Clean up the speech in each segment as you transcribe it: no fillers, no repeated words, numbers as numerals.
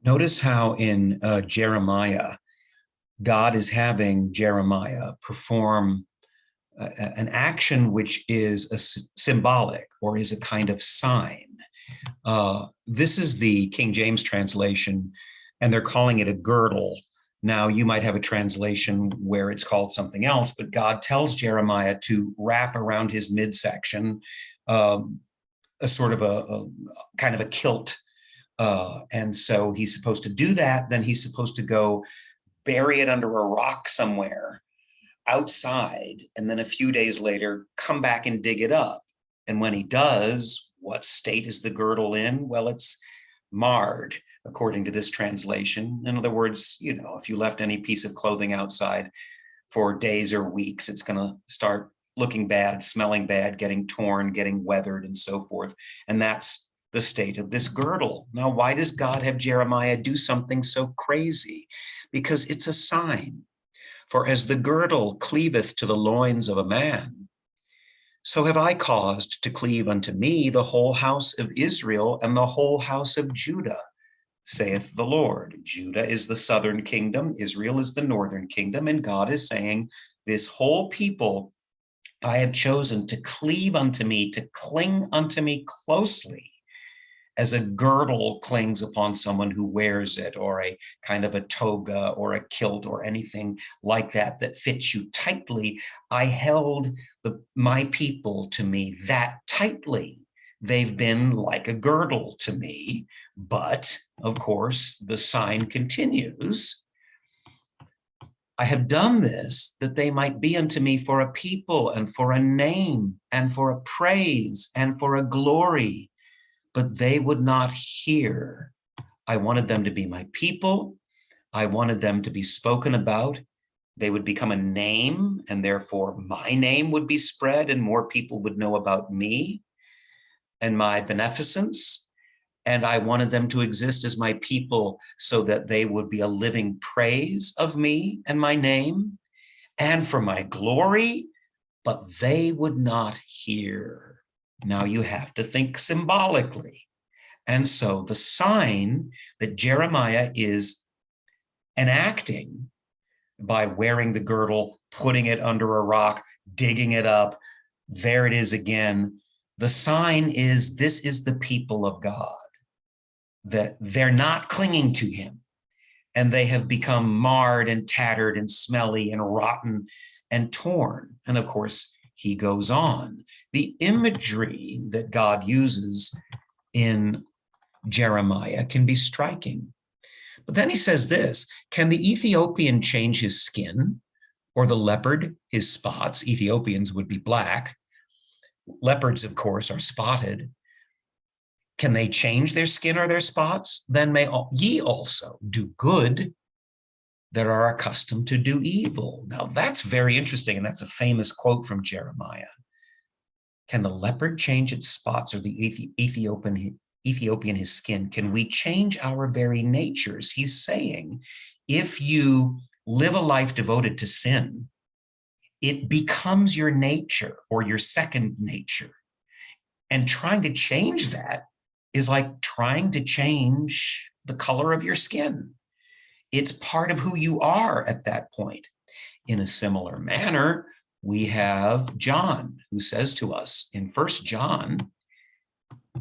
Notice how in Jeremiah, God is having Jeremiah perform an action which is symbolic or is a kind of sign. This is the King James translation, and they're calling it a girdle. Now, you might have a translation where it's called something else, but God tells Jeremiah to wrap around his midsection a sort of a kind of a kilt. And so he's supposed to do that. Then he's supposed to go bury it under a rock somewhere outside. And then a few days later, come back and dig it up. And when he does, what state is the girdle in? Well, it's marred, according to this translation. In other words, if you left any piece of clothing outside for days or weeks, it's going to start looking bad, smelling bad, getting torn, getting weathered, and so forth. And that's the state of this girdle. Now, why does God have Jeremiah do something so crazy? Because it's a sign. For as the girdle cleaveth to the loins of a man, so have I caused to cleave unto me the whole house of Israel and the whole house of Judah, saith the Lord. Judah is the southern kingdom, Israel is the northern kingdom, and God is saying, this whole people I have chosen to cleave unto me, to cling unto me closely, as a girdle clings upon someone who wears it, or a kind of a toga or a kilt or anything like that that fits you tightly. I held my people to me that tightly. They've been like a girdle to me, but of course the sign continues. I have done this that they might be unto me for a people and for a name and for a praise and for a glory. But they would not hear. I wanted them to be my people. I wanted them to be spoken about. They would become a name, and therefore my name would be spread, and more people would know about me and my beneficence. And I wanted them to exist as my people so that they would be a living praise of me and my name and for my glory, but they would not hear. Now you have to think symbolically. And so the sign that Jeremiah is enacting by wearing the girdle, putting it under a rock, digging it up, there it is again. The sign is, this is the people of God, that they're not clinging to him, and they have become marred and tattered and smelly and rotten and torn. And of course, he goes on. The imagery that God uses in Jeremiah can be striking. But then he says this, can the Ethiopian change his skin, or the leopard his spots? Ethiopians would be black. Leopards, of course, are spotted. Can they change their skin or their spots? Then may ye also do good that are accustomed to do evil. Now that's very interesting, and that's a famous quote from Jeremiah. Can the leopard change its spots, or the Ethiopian his skin? Can we change our very natures? He's saying, if you live a life devoted to sin, it becomes your nature or your second nature. And trying to change that is like trying to change the color of your skin. It's part of who you are at that point. In a similar manner, we have John, who says to us in 1 John,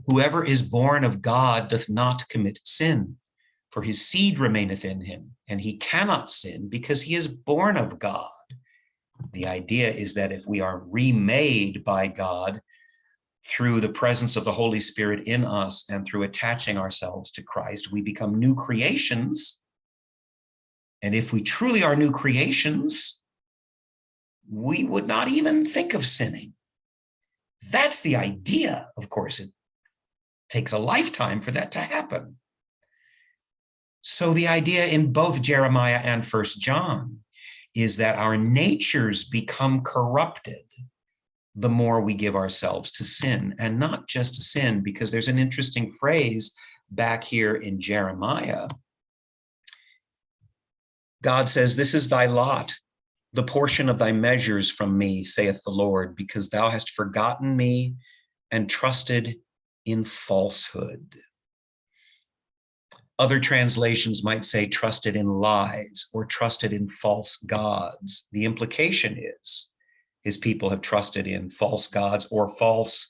whoever is born of God doth not commit sin, for his seed remaineth in him, and he cannot sin because he is born of God. The idea is that if we are remade by God through the presence of the Holy Spirit in us and through attaching ourselves to Christ, we become new creations. And if we truly are new creations, we would not even think of sinning. That's the idea. Of course, it takes a lifetime for that to happen. So the idea in both Jeremiah and 1 John is that our natures become corrupted the more we give ourselves to sin, and not just to sin, because there's an interesting phrase back here in Jeremiah. God says, this is thy lot, the portion of thy measures from me, saith the Lord, because thou hast forgotten me and trusted in falsehood. Other translations might say trusted in lies or trusted in false gods. The implication is his people have trusted in false gods or false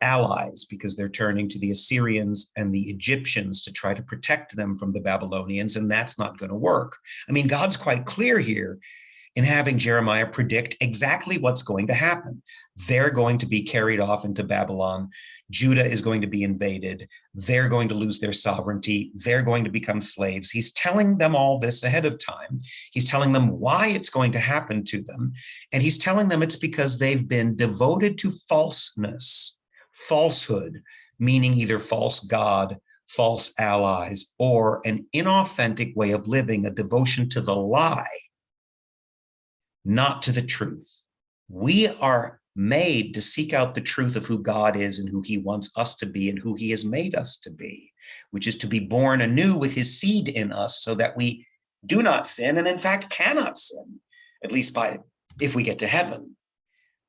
allies because they're turning to the Assyrians and the Egyptians to try to protect them from the Babylonians, and that's not going to work. I mean, God's quite clear here in having Jeremiah predict exactly what's going to happen. They're going to be carried off into Babylon. Judah is going to be invaded. They're going to lose their sovereignty. They're going to become slaves. He's telling them all this ahead of time. He's telling them why it's going to happen to them. And he's telling them it's because they've been devoted to falseness, falsehood, meaning either false God, false allies, or an inauthentic way of living, a devotion to the lie, not to the truth. We are made to seek out the truth of who God is and who he wants us to be and who he has made us to be, which is to be born anew with his seed in us so that we do not sin and in fact cannot sin, at least if we get to heaven.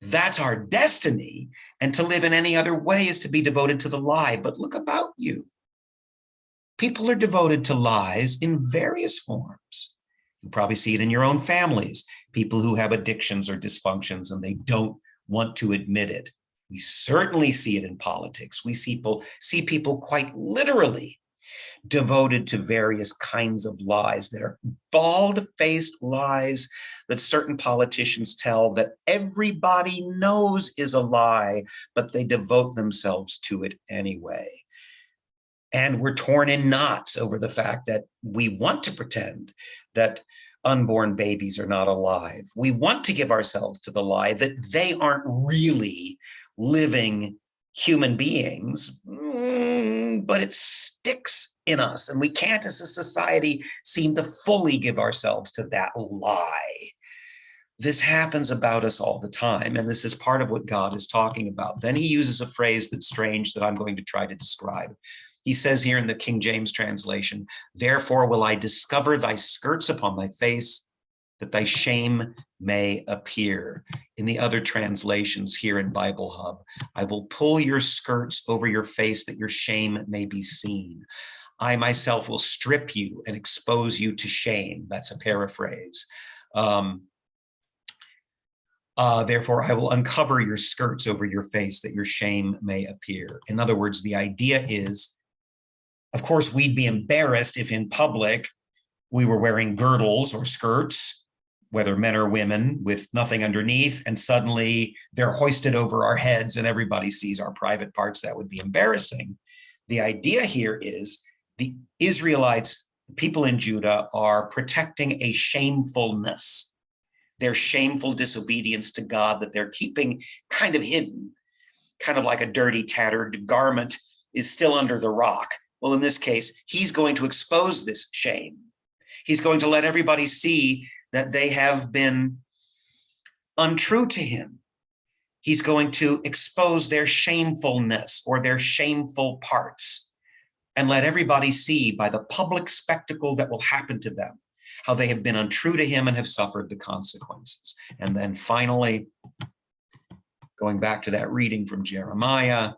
That's our destiny, and to live in any other way is to be devoted to the lie. But look about you. People are devoted to lies in various forms. You probably see it in your own families, people who have addictions or dysfunctions and they don't want to admit it. We certainly see it in politics. We see people quite literally devoted to various kinds of lies that are bald-faced lies that certain politicians tell that everybody knows is a lie, but they devote themselves to it anyway. And we're torn in knots over the fact that we want to pretend that unborn babies are not alive. We want to give ourselves to the lie that they aren't really living human beings, but it sticks in us, and we can't, as a society, seem to fully give ourselves to that lie. This happens about us all the time, and this is part of what God is talking about. Then he uses a phrase that's strange that I'm going to try to describe. He says here in the King James translation, "Therefore will I discover thy skirts upon thy face, that thy shame may appear." In the other translations here in Bible Hub, "I will pull your skirts over your face that your shame may be seen. I myself will strip you and expose you to shame." That's a paraphrase. Therefore, I will uncover your skirts over your face that your shame may appear. In other words, the idea is, of course, we'd be embarrassed if in public we were wearing girdles or skirts, whether men or women, with nothing underneath, and suddenly they're hoisted over our heads and everybody sees our private parts. That would be embarrassing. The idea here is the Israelites, people in Judah, are protecting a shamefulness, their shameful disobedience to God that they're keeping kind of hidden, kind of like a dirty, tattered garment is still under the rock. Well, in this case, he's going to expose this shame. He's going to let everybody see that they have been untrue to him. He's going to expose their shamefulness or their shameful parts and let everybody see by the public spectacle that will happen to them how they have been untrue to him and have suffered the consequences. And then finally, going back to that reading from Jeremiah,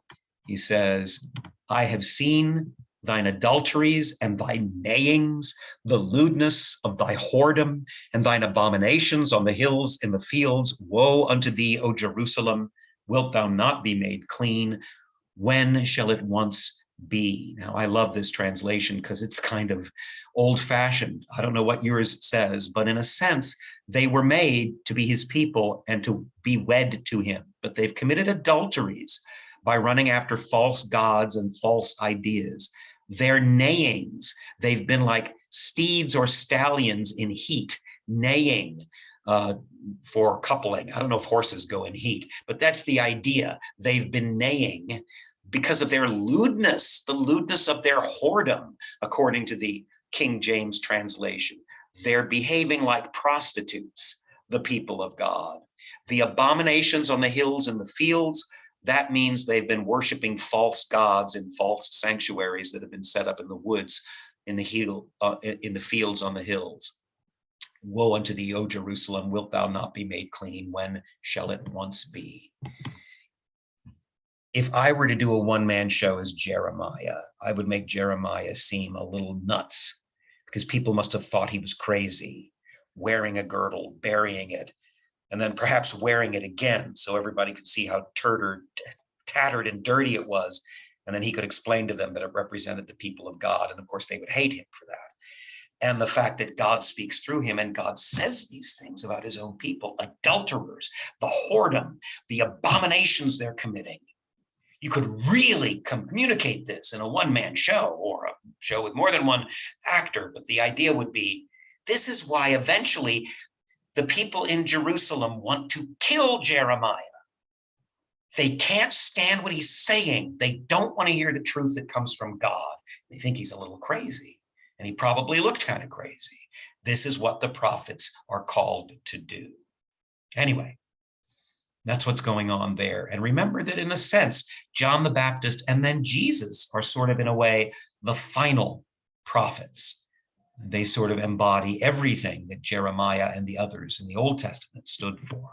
he says, "I have seen thine adulteries and thy neighings, the lewdness of thy whoredom, and thine abominations on the hills in the fields. Woe unto thee, O Jerusalem! Wilt thou not be made clean? When shall it once be?" Now, I love this translation because it's kind of old-fashioned. I don't know what yours says, but in a sense, they were made to be his people and to be wed to him, but they've committed adulteries by running after false gods and false ideas. Their neighings, they've been like steeds or stallions in heat, neighing for coupling. I don't know if horses go in heat, but that's the idea. They've been neighing because of their lewdness, the lewdness of their whoredom, according to the King James translation. They're behaving like prostitutes, the people of God. The abominations on the hills and the fields, that means they've been worshiping false gods in false sanctuaries that have been set up in the woods, in the fields on the hills. Woe unto thee, O Jerusalem, wilt thou not be made clean? When shall it once be? if I were to do a one-man show as Jeremiah, I would make Jeremiah seem a little nuts because people must have thought he was crazy, wearing a girdle, burying it, and then perhaps wearing it again so everybody could see how tattered and dirty it was. And then he could explain to them that it represented the people of God. And of course, they would hate him for that. And the fact that God speaks through him and God says these things about his own people, adulterers, the whoredom, the abominations they're committing. You could really communicate this in a one-man show or a show with more than one actor. But the idea would be, this is why eventually the people in Jerusalem want to kill Jeremiah. They can't stand what he's saying. They don't want to hear the truth that comes from God. They think he's a little crazy, and he probably looked kind of crazy. This is what the prophets are called to do. Anyway, that's what's going on there. And remember that in a sense, John the Baptist and then Jesus are sort of, in a way, the final prophets. They sort of embody everything that Jeremiah and the others in the Old Testament stood for.